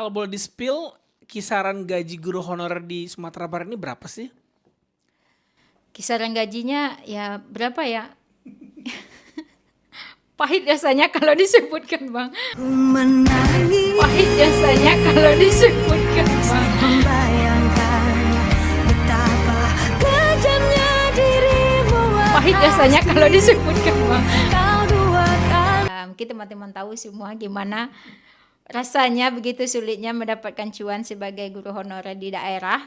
Kalau boleh di-spill, kisaran gaji guru honorer di Sumatera Barat ini berapa sih? Kisaran gajinya ya berapa ya? Pahit rasanya kalau disebutkan, Bang. Pahit rasanya kalau disebutkan, Bang. Pahit rasanya kalau disebutkan, Bang. Mungkin teman-teman tahu semua gimana rasanya begitu sulitnya mendapatkan cuan sebagai guru honorer di daerah.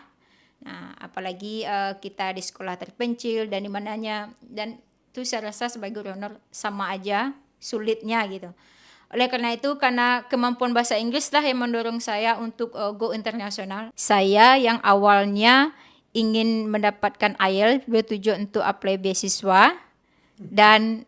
Nah, apalagi kita di sekolah terpencil dan di mananya, dan itu saya rasa sebagai guru honor sama aja sulitnya gitu. Oleh karena itu, karena kemampuan bahasa Inggris lah yang mendorong saya untuk go internasional. Saya yang awalnya ingin mendapatkan IELTS bertujuan untuk apply beasiswa dan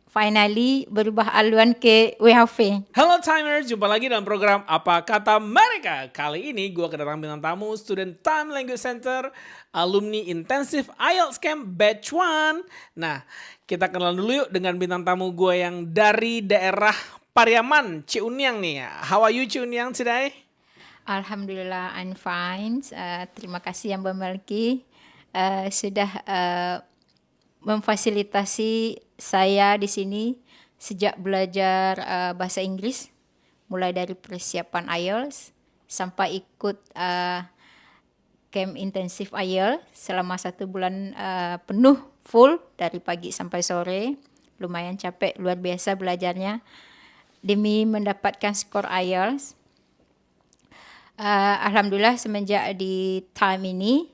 finally berubah haluan ke WHV. Halo Timers, jumpa lagi dalam program Apa Kata Mereka. Kali ini gue kedatangan bintang tamu Student Time Language Center, alumni Intensive IELTS Camp Batch 1. Nah, kita kenalan dulu yuk dengan bintang tamu gue yang dari daerah Pariaman, Ciuniang nih. How are you Ciuniang today? Alhamdulillah, I'm fine. Terima kasih yang Melki sudah memfasilitasi saya di sini sejak belajar bahasa Inggris, mulai dari persiapan IELTS sampai ikut camp intensif IELTS selama 1 bulan penuh full dari pagi sampai sore. Lumayan capek, luar biasa belajarnya demi mendapatkan skor IELTS. Alhamdulillah semenjak di time ini,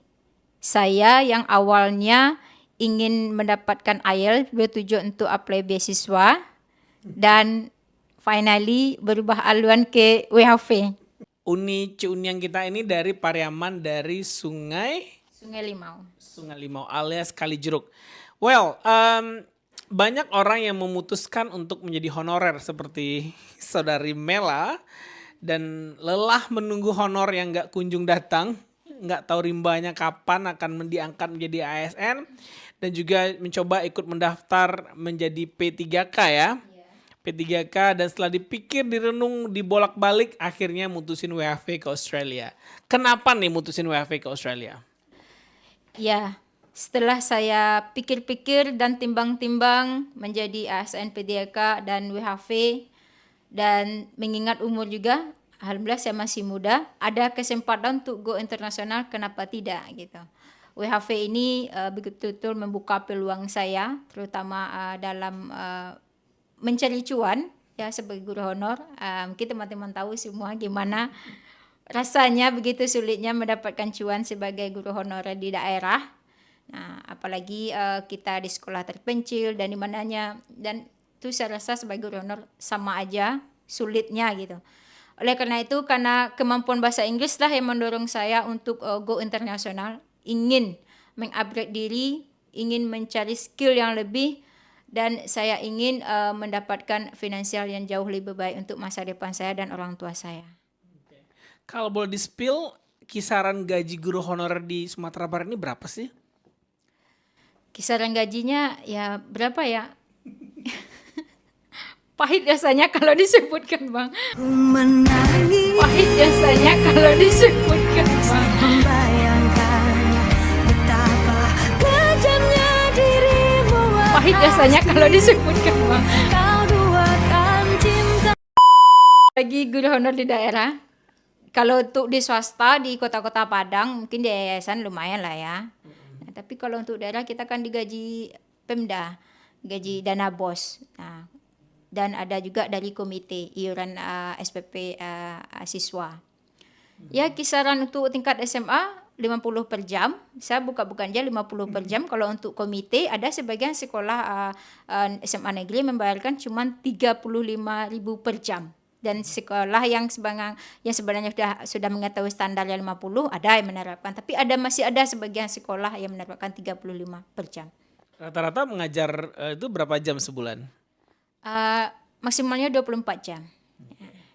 saya yang awalnya ingin mendapatkan IELTS bertujuan untuk apply beasiswa dan finally berubah haluan ke WHV. Uni Ciuniang kita ini dari Pariaman, dari Sungai Limau alias Kalijeruk. Well, banyak orang yang memutuskan untuk menjadi honorer seperti saudari Mela dan lelah menunggu honor yang gak kunjung datang, gak tahu rimbanya kapan akan diangkat menjadi ASN, dan juga mencoba ikut mendaftar menjadi P3K ya. P3K, dan setelah dipikir, direnung, dibolak-balik, akhirnya mutusin WHV ke Australia. Kenapa nih mutusin WHV ke Australia? Ya, setelah saya pikir-pikir dan timbang-timbang menjadi ASN P3K dan WHV, dan mengingat umur juga, alhamdulillah saya masih muda, ada kesempatan untuk go internasional, kenapa tidak gitu. WHV ini betul-betul membuka peluang saya, terutama dalam mencari cuan ya sebagai guru honor. Mungkin teman-teman tahu semua gimana rasanya begitu sulitnya mendapatkan cuan sebagai guru honorer di daerah. Nah, apalagi kita di sekolah terpencil dan di mananya, dan itu saya rasa sebagai guru honor sama aja sulitnya gitu. Oleh karena itu, karena kemampuan bahasa Inggris lah yang mendorong saya untuk go internasional, ingin mengupgrade diri, ingin mencari skill yang lebih, dan saya ingin mendapatkan finansial yang jauh lebih baik untuk masa depan saya dan orang tua saya. Kalau boleh di-spill, kisaran gaji guru honorer di Sumatera Barat ini berapa sih? Kisaran gajinya ya berapa ya? Pahit rasanya kalau disebutkan, Bang. Pahit rasanya kalau disebutkan, Bang. Pahit rasanya kalau disebutkan, Bang. Bagi guru honor di daerah, kalau untuk di swasta di kota-kota Padang mungkin di yayasan lumayan lah ya. Nah, tapi kalau untuk daerah kita kan digaji Pemda, gaji dana BOS. Nah, dan ada juga dari komite iuran SPP siswa. Ya, kisaran untuk tingkat SMA 50 per jam. Saya bukan aja 50 per jam. Kalau untuk komite, ada sebagian sekolah SMA negeri membayarkan cuma 35.000 per jam. Dan sekolah yang sebenarnya sudah mengetahui standar yang 50, ada yang menerapkan. Tapi masih ada sebagian sekolah yang menerapkan 35 per jam. Rata-rata mengajar itu berapa jam sebulan? Maksimalnya 24 jam.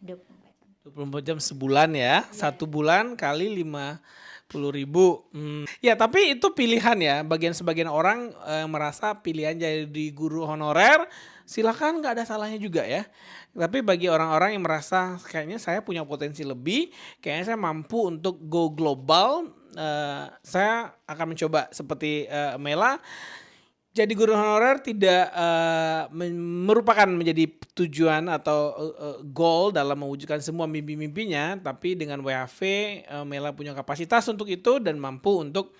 24 24 jam sebulan ya. Satu bulan kali 50.000. Ya, tapi itu pilihan ya. Sebagian orang merasa pilihan jadi guru honorer, silakan, nggak ada salahnya juga ya. Tapi bagi orang-orang yang merasa kayaknya saya punya potensi lebih, kayaknya saya mampu untuk go global, saya akan mencoba seperti Mela. Jadi guru honorer tidak merupakan menjadi tujuan atau goal dalam mewujudkan semua mimpi-mimpinya, tapi dengan WHV Mela punya kapasitas untuk itu dan mampu untuk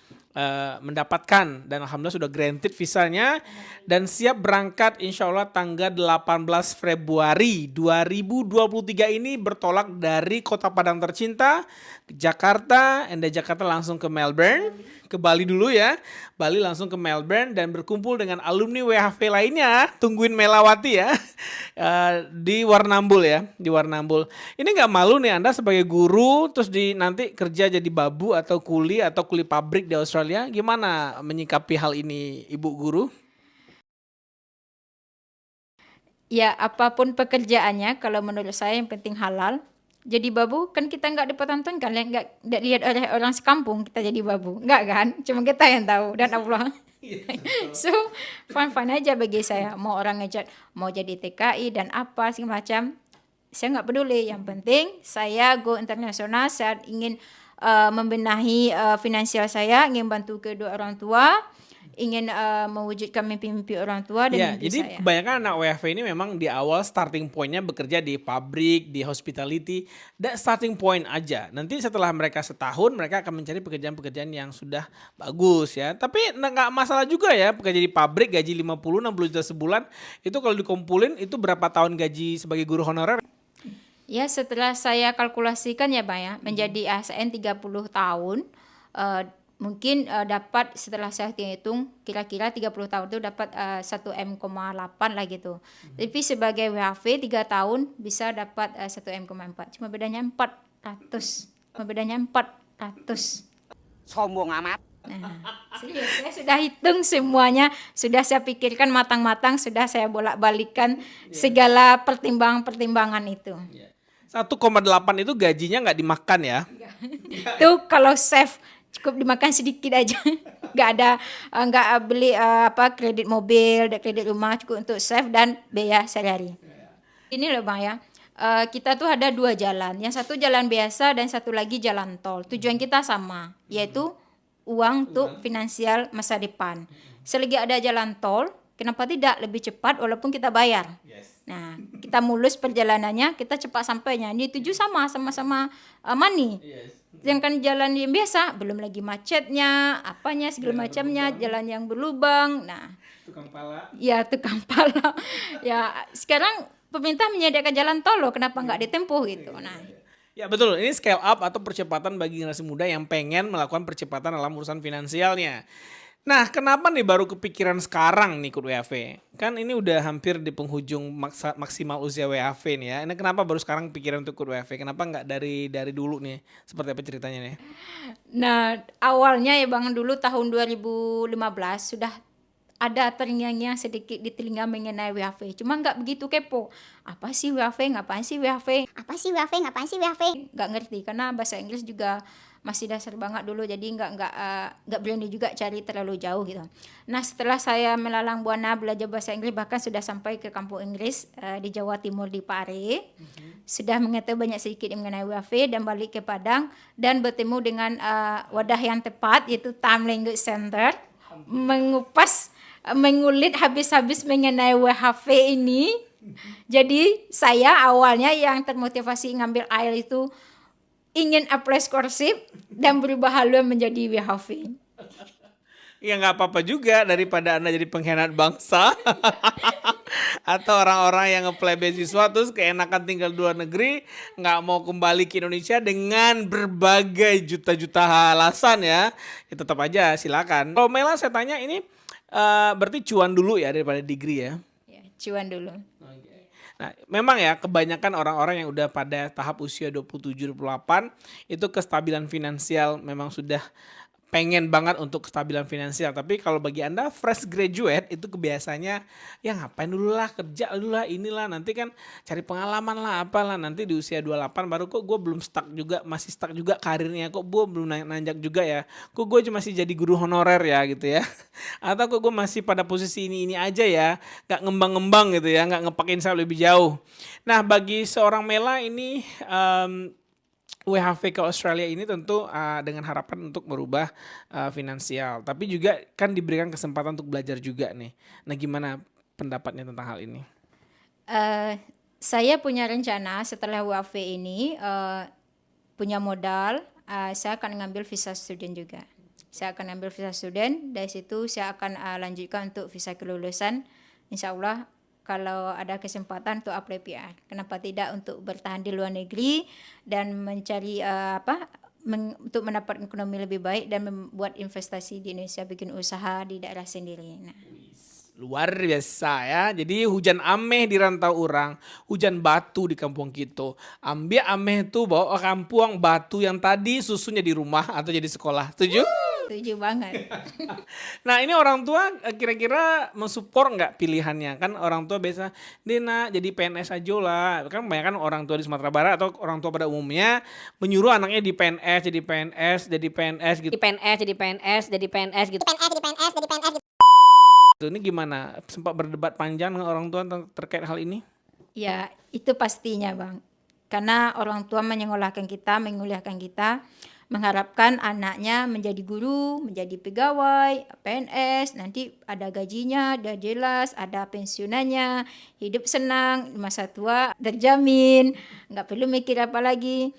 mendapatkan, dan alhamdulillah sudah granted visanya dan siap berangkat insya Allah tanggal 18 Februari 2023 ini, bertolak dari Kota Padang tercinta ke Jakarta, and dari Jakarta langsung ke Melbourne, ke Bali dulu ya. Bali langsung ke Melbourne dan berkumpul dengan alumni WHV lainnya. Tungguin Melawati ya. Di Warrnambool ya, di Warrnambool. Ini nggak malu nih Anda sebagai guru terus nanti kerja jadi babu atau kuli pabrik di Australia? Gimana menyikapi hal ini Ibu Guru? Ya, apapun pekerjaannya, kalau menurut saya yang penting halal. Jadi babu kan kita nggak dipertontonkan, nggak lihat oleh orang sekampung kita jadi babu, nggak kan? Cuma kita yang tahu dan Allah. So fun aja bagi saya. Mau orang ngejat mau jadi TKI dan apa segala macam, saya nggak peduli. Yang penting saya go internasional. Saya ingin membenahi finansial saya, ingin bantu kedua orang tua, ingin mewujudkan mimpi-mimpi orang tua dan Ya, mimpi jadi saya. kebanyakan anak WHV ini memang di awal starting point-nya bekerja di pabrik, di hospitality, dan starting point aja. Nanti setelah mereka setahun, mereka akan mencari pekerjaan-pekerjaan yang sudah bagus ya. Tapi nggak masalah juga ya, bekerja di pabrik gaji 50-60 juta sebulan, itu kalau dikumpulin itu berapa tahun gaji sebagai guru honorer? Ya, setelah saya kalkulasikan ya Bang ya, menjadi ASN 30 tahun, mungkin dapat, setelah saya hitung kira-kira 30 tahun itu dapat 1,8 lah gitu. Tapi sebagai WHV 3 tahun bisa dapat 1,4. Cuma bedanya 400. Cuma bedanya 400. Sombong amat. Nah, serius, saya sudah hitung semuanya, sudah saya pikirkan matang-matang, sudah saya bolak-balikan segala pertimbangan-pertimbangan itu. 1,8 itu gajinya nggak dimakan ya? Tuh kalau save cukup dimakan sedikit aja. Nggak beli kredit mobil, kredit rumah, cukup untuk save dan biaya sehari-hari. Ini loh Bang ya. Kita tuh ada 2 jalan. Yang satu jalan biasa dan satu lagi jalan tol. Tujuan kita sama, yaitu uang untuk finansial masa depan. Selagi ada jalan tol, kenapa tidak lebih cepat walaupun kita bayar? Nah, kita mulus perjalanannya, kita cepat sampainya. Ini tujuh sama-sama money. Yang kan jalan yang biasa, belum lagi macetnya, apanya segala macamnya, jalan yang berlubang. Nah, Tukang pala. ya tukang pala. Ya, sekarang pemerintah menyediakan jalan tol loh, kenapa nggak ditempuh gitu. Nah, Ya betul, ini scale up atau percepatan bagi generasi muda yang pengen melakukan percepatan dalam urusan finansialnya. Nah, kenapa nih baru kepikiran sekarang nih ikut WHV? Kan ini udah hampir di penghujung maksimal usia WHV nih ya. Ini kenapa baru sekarang pikiran untuk ikut WHV? Kenapa nggak dari dulu nih? Seperti apa ceritanya nih? Nah, awalnya ya Bang, dulu tahun 2015 sudah ada terngiang-ngiang sedikit di telinga mengenai WHV. Cuma nggak begitu kepo. Apa sih WHV? Ngapain sih WHV? Apa sih WHV? Ngapain sih WHV? Nggak ngerti karena bahasa Inggris juga masih dasar banget dulu, jadi nggak berani juga cari terlalu jauh gitu. Nah, setelah saya melalang buana belajar bahasa Inggris, bahkan sudah sampai ke kampung Inggris di Jawa Timur di Pare, sudah mengetahui banyak sedikit mengenai WHV dan balik ke Padang dan bertemu dengan wadah yang tepat, yaitu Time Language Center, mengulit habis-habis mengenai WHV ini. Jadi saya awalnya yang termotivasi ngambil IELTS itu ingin apply scholarship dan berubah haluan menjadi WHV. Ya nggak apa-apa juga, daripada Anda jadi pengkhianat bangsa atau orang-orang yang nge-apply beasiswa terus keenakan tinggal di luar negeri, nggak mau kembali ke Indonesia dengan berbagai juta-juta alasan ya. Ya tetap aja silakan. Kalau Mela saya tanya ini berarti cuan dulu ya daripada degree ya? Ya, cuan dulu. Nah, memang ya kebanyakan orang-orang yang udah pada tahap usia 27-28 itu kestabilan finansial memang sudah pengen banget untuk kestabilan finansial. Tapi kalau bagi Anda fresh graduate itu kebiasaannya ya ngapain dulu lah, kerja dulu lah, inilah nanti kan cari pengalaman lah apalah, nanti di usia 28 baru kok gue belum stuck juga, masih stuck juga karirnya, kok gue belum nanjak juga ya, kok gue masih jadi guru honorer ya gitu ya. Atau kok gue masih pada posisi ini aja ya, gak ngembang-ngembang gitu ya, gak ngepakin saya lebih jauh. Nah bagi seorang Mela ini WHV ke Australia ini tentu dengan harapan untuk merubah finansial, tapi juga kan diberikan kesempatan untuk belajar juga nih. Nah, gimana pendapatnya tentang hal ini? Saya punya rencana setelah WHV ini punya modal, saya akan ngambil visa student juga. Saya akan ambil visa student, dari situ saya akan lanjutkan untuk visa kelulusan. Insya Allah kalau ada kesempatan untuk apply PR. Kenapa tidak untuk bertahan di luar negeri dan mencari untuk mendapat ekonomi lebih baik dan membuat investasi di Indonesia, bikin usaha di daerah sendiri. Nah. Luar biasa ya. Jadi hujan ameh di rantau orang, hujan batu di kampung kita. Ambil ameh itu bawa ke kampung batu yang tadi susunya di rumah atau jadi sekolah. Setuju? Setuju banget. Nah ini orang tua kira-kira mensupport nggak pilihannya? Kan orang tua biasa, Dina jadi PNS aja lah. Kan kebanyakan orang tua di Sumatera Barat atau orang tua pada umumnya menyuruh anaknya di PNS, jadi PNS, jadi PNS gitu. Di PNS, jadi PNS, jadi PNS gitu. Ini gimana? Sempat berdebat panjang dengan orang tua terkait hal ini? Ya itu pastinya Bang. Karena orang tua menyekolahkan kita, menguliahkan kita, mengharapkan anaknya menjadi guru, menjadi pegawai, PNS, nanti ada gajinya, ada jelas, ada pensiunannya, hidup senang, masa tua terjamin, nggak perlu mikir apa lagi.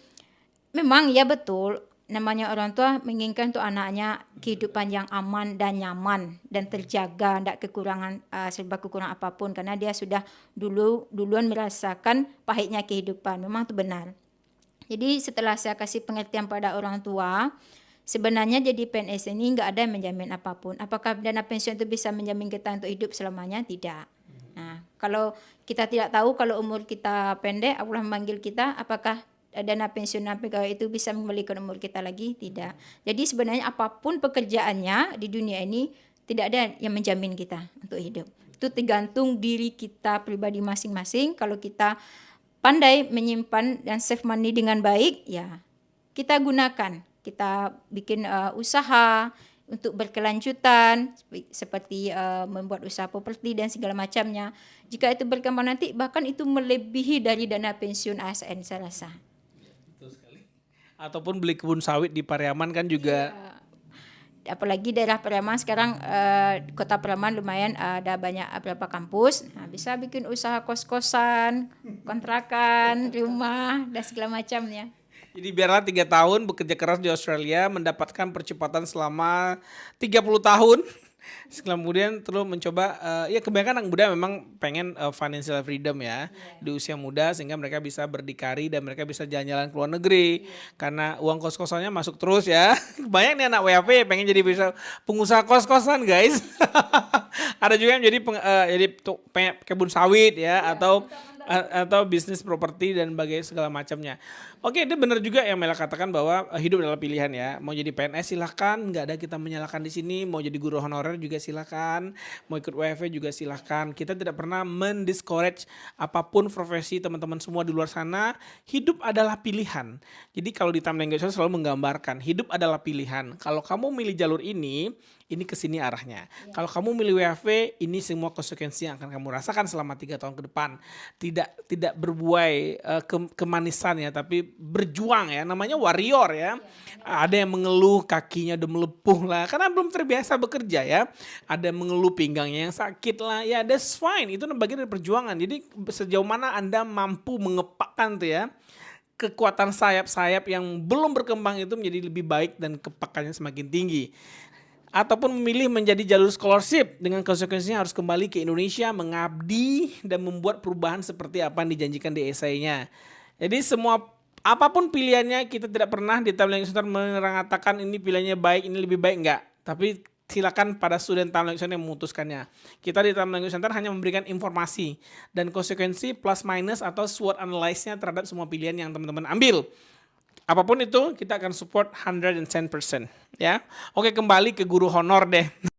Memang ya betul, namanya orang tua menginginkan untuk anaknya kehidupan yang aman dan nyaman dan terjaga, tidak kekurangan serba kekurangan apapun, karena dia sudah duluan merasakan pahitnya kehidupan. Memang itu benar. Jadi setelah saya kasih pengertian pada orang tua, sebenarnya jadi PNS ini nggak ada yang menjamin apapun. Apakah dana pensiun itu bisa menjamin kita untuk hidup selamanya? Tidak. Nah, kalau kita tidak tahu kalau umur kita pendek, Allah memanggil kita, apakah dana pensiunan pegawai itu bisa mengembalikan umur kita lagi? Tidak. Jadi sebenarnya apapun pekerjaannya di dunia ini tidak ada yang menjamin kita untuk hidup. Itu tergantung diri kita pribadi masing-masing. Kalau kita pandai menyimpan dan save money dengan baik, ya kita gunakan. Kita bikin usaha untuk berkelanjutan seperti membuat usaha properti dan segala macamnya. Jika itu berkembang nanti bahkan itu melebihi dari dana pensiun ASN saya rasa. Betul sekali. Ataupun beli kebun sawit di Pariaman kan juga. Ya. Apalagi daerah Pariaman sekarang kota Pariaman lumayan ada banyak beberapa kampus. Nah, bisa bikin usaha kos-kosan, kontrakan, rumah dan segala macamnya. Jadi biarlah 3 tahun bekerja keras di Australia mendapatkan percepatan selama 30 tahun. Kemudian terus mencoba, ya kebanyakan anak muda memang pengen financial freedom ya di usia muda sehingga mereka bisa berdikari dan mereka bisa jalan-jalan ke luar negeri karena uang kos-kosannya masuk terus ya. Banyak nih anak WHV pengen jadi bisa pengusaha kos-kosan guys. Ada juga yang jadi kebun sawit ya atau bisnis properti dan segala macamnya. Oke, itu benar juga yang Mela katakan bahwa hidup adalah pilihan ya. Mau jadi PNS silahkan, nggak ada kita menyalahkan di sini. Mau jadi guru honorer juga silahkan. Mau ikut WFV juga silahkan. Kita tidak pernah mendiscourage apapun profesi teman-teman semua di luar sana. Hidup adalah pilihan. Jadi kalau di Time Language saya selalu menggambarkan hidup adalah pilihan. Kalau kamu milih jalur ini kesini arahnya. Ya. Kalau kamu milih WFV, ini semua konsekuensi yang akan kamu rasakan selama 3 tahun ke depan. Tidak berbuai kemanisan ya, tapi berjuang ya, namanya warrior ya. Ada yang mengeluh kakinya udah melepuh lah karena belum terbiasa bekerja ya. Ada yang mengeluh pinggangnya yang sakit lah, ya that's fine, itu bagian dari perjuangan. Jadi sejauh mana Anda mampu mengepakkan tuh ya kekuatan sayap-sayap yang belum berkembang itu menjadi lebih baik dan kepakannya semakin tinggi. Ataupun memilih menjadi jalur scholarship dengan konsekuensinya harus kembali ke Indonesia mengabdi dan membuat perubahan seperti apa yang dijanjikan di esainya. Jadi apapun pilihannya, kita tidak pernah di Time Language Center mengatakan ini pilihannya baik, ini lebih baik, enggak. Tapi silakan pada student Time Language Center yang memutuskannya. Kita di Time Language Center hanya memberikan informasi dan konsekuensi plus minus atau SWOT analysis-nya terhadap semua pilihan yang teman-teman ambil. apapun itu kita akan support 110% ya. Oke, kembali ke guru honor deh.